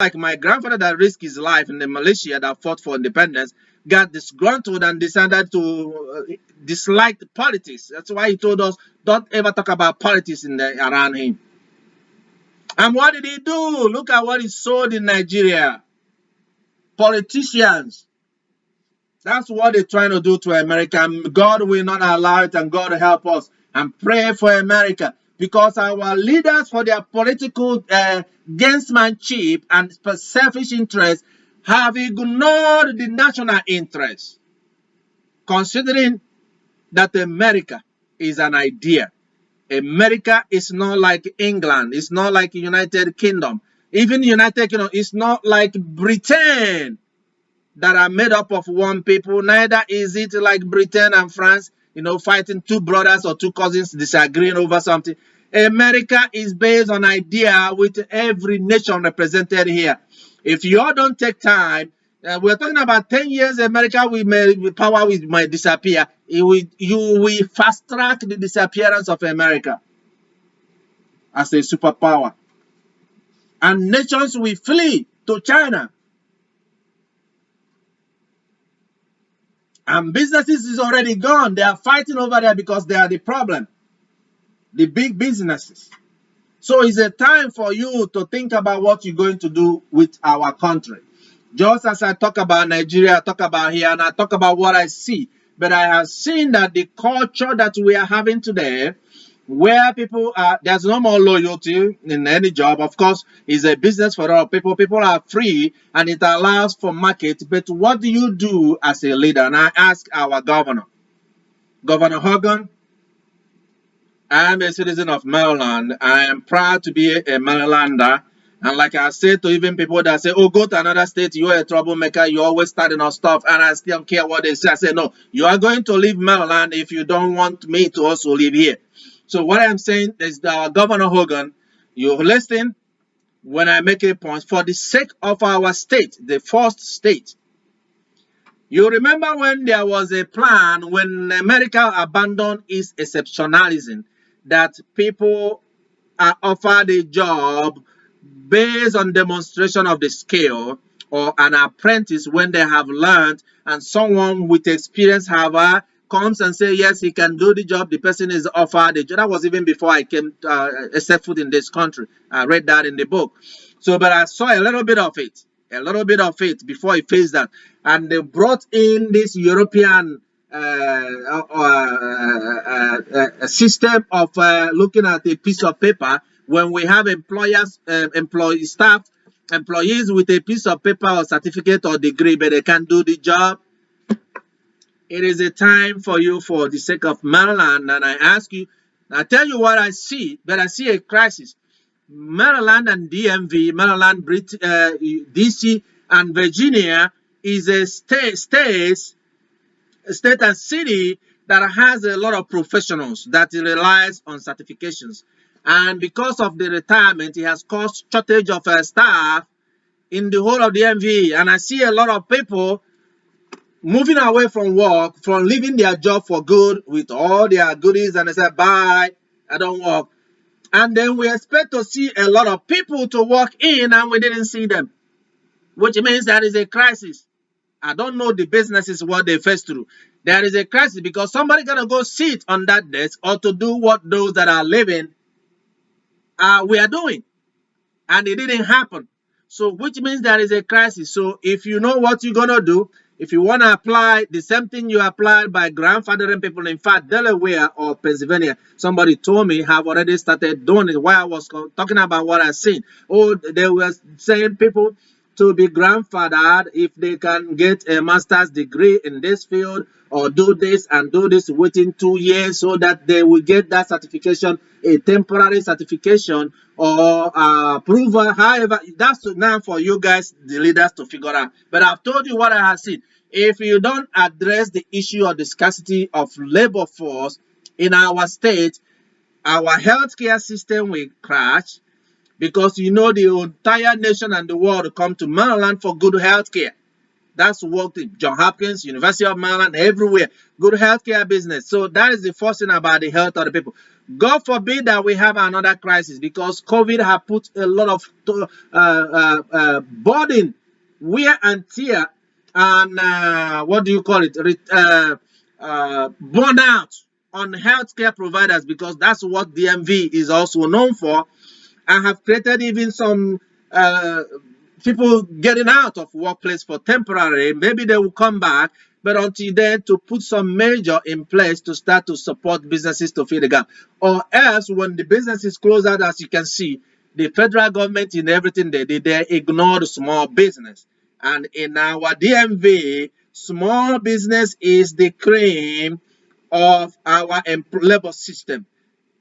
like my grandfather that risked his life in the militia that fought for independence got disgruntled and decided to dislike politics. That's why he told us, don't ever talk about politics around him. And what did he do? Look at what he sold in Nigeria. Politicians. That's what they're trying to do to America. God will not allow it, and God help us. And pray for America, because our leaders, for their political gamesmanship and selfish interests, have ignored the national interest, considering that America is an idea. America is not like England. It's not like United Kingdom. Even United Kingdom is not like Britain, that are made up of one people. Neither is it like Britain and France, fighting two brothers or two cousins disagreeing over something. America is based on idea with every nation represented here. If you all don't take time, we're talking about 10 years, America power might disappear. You will fast track the disappearance of America as a superpower. And nations will flee to China. And businesses is already gone. They are fighting over there because they are the problem. The big businesses. So it's a time for you to think about what you're going to do with our country. Just as I talk about Nigeria, I talk about here, and I talk about what I see. But I have seen that the culture that we are having today, where people are, there's no more loyalty in any job. Of course, it's a business for all people. People are free and it allows for market. But what do you do as a leader? And I ask our governor, Governor Hogan. I am a citizen of Maryland. I am proud to be a Marylander. And like I said to even people that say, oh, go to another state, you're a troublemaker, you're always starting on stuff, and I still don't care what they say. I say, no, you are going to leave Maryland if you don't want me to also live here. So what I'm saying is that Governor Hogan, you listen when I make a point, for the sake of our state, the first state. You remember when there was a plan, when America abandoned its exceptionalism, that people are offered a job based on demonstration of the skill, or an apprentice when they have learned, and someone with experience, however, comes and say, yes, he can do the job, the person is offered the job. That was even before I came set foot in this country. I read that in the book. So, but I saw a little bit of it before I faced that. And they brought in this European system of looking at a piece of paper. When we have employees with a piece of paper or certificate or degree, but they can't do the job. It is a time for you, for the sake of Maryland, and I ask you, I tell you what I see, but I see a crisis. Maryland and DMV, Maryland, DC, and Virginia is a state and city that has a lot of professionals that relies on certifications. And because of the retirement, it has caused shortage of staff in the whole of DMV. And I see a lot of people moving away from work, from leaving their job for good with all their goodies, and they say, bye, I don't work. And then we expect to see a lot of people to walk in, and we didn't see them, which means there is a crisis. I don't know the businesses what they face through. There is a crisis because somebody gonna go sit on that desk or to do what those that are living we are doing, and it didn't happen. So which means there is a crisis. So if you know what you're gonna do, if you want to apply the same thing you applied by grandfathering people, in fact, Delaware or Pennsylvania, somebody told me have already started doing it while I was talking about what I've seen. Oh, they were saying people to be grandfathered if they can get a master's degree in this field or do this and do this within 2 years, so that they will get that certification, a temporary certification or approval. However, that's now for you guys, the leaders, to figure out. But I've told you what I have seen. If you don't address the issue of the scarcity of labor force in our state, our healthcare system will crash, because the entire nation and the world come to Maryland for good healthcare. That's what John Hopkins, University of Maryland, everywhere, good healthcare business. So that is the first thing about the health of the people. God forbid that we have another crisis, because COVID have put a lot of burden, wear and tear, and what do you call it? Burnout on healthcare providers, because that's what DMV is also known for, and have created even some people getting out of workplace for temporary. Maybe they will come back, but until then, to put some measure in place to start to support businesses to fill the gap. Or else, when the businesses close out, as you can see, the federal government in everything they did, they ignored small business. And in our DMV, small business is the cream of our labor system.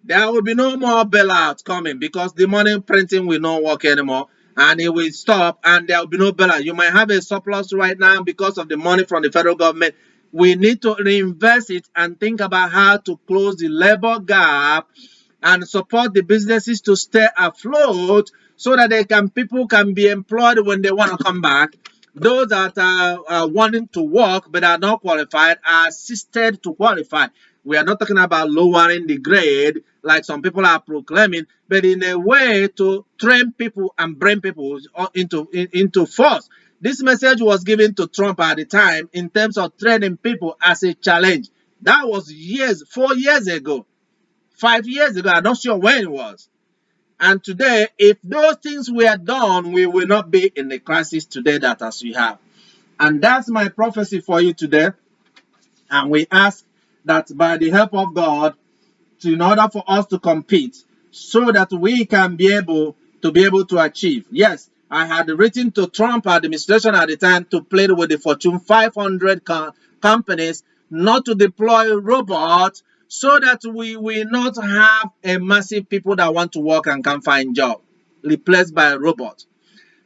There will be no more bailout coming, because the money printing will not work anymore, and it will stop, and there will be no bailout. You might have a surplus right now because of the money from the federal government. We need to reinvest it and think about how to close the labor gap and support the businesses to stay afloat, so that people can be employed when they want to come back. Those that are wanting to work but are not qualified are assisted to qualify. We are not talking about lowering the grade like some people are proclaiming, but in a way to train people and bring people into force. This message was given to Trump at the time in terms of training people as a challenge. That was 4 years ago, 5 years ago. I'm not sure when it was. And today, if those things were done, we will not be in the crisis today that as we have. And that's my prophecy for you today. And we ask that by the help of God, in order for us to compete, so that we can be able to achieve. Yes, I had written to Trump administration at the time to play with the Fortune 500 companies not to deploy robots, so that we will not have a massive people that want to work and can't find job replaced by robots.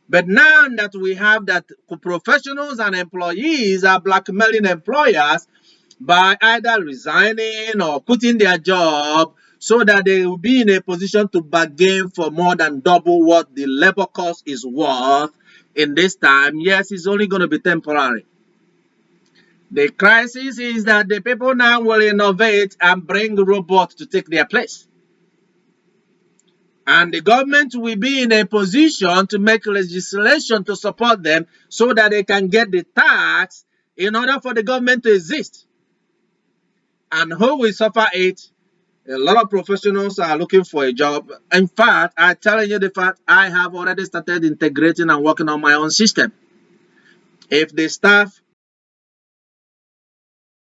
But now that we have that, professionals and employees are blackmailing employers by either resigning or quitting their job, so that they will be in a position to bargain for more than double what the labor cost is worth in this time. Yes, it's only going to be temporary. The crisis is that the people now will innovate and bring robots to take their place. And the government will be in a position to make legislation to support them, so that they can get the tax in order for the government to exist. And who will suffer it? A lot of professionals are looking for a job. In fact, I'm telling you the fact, I have already started integrating and working on my own system. If the staff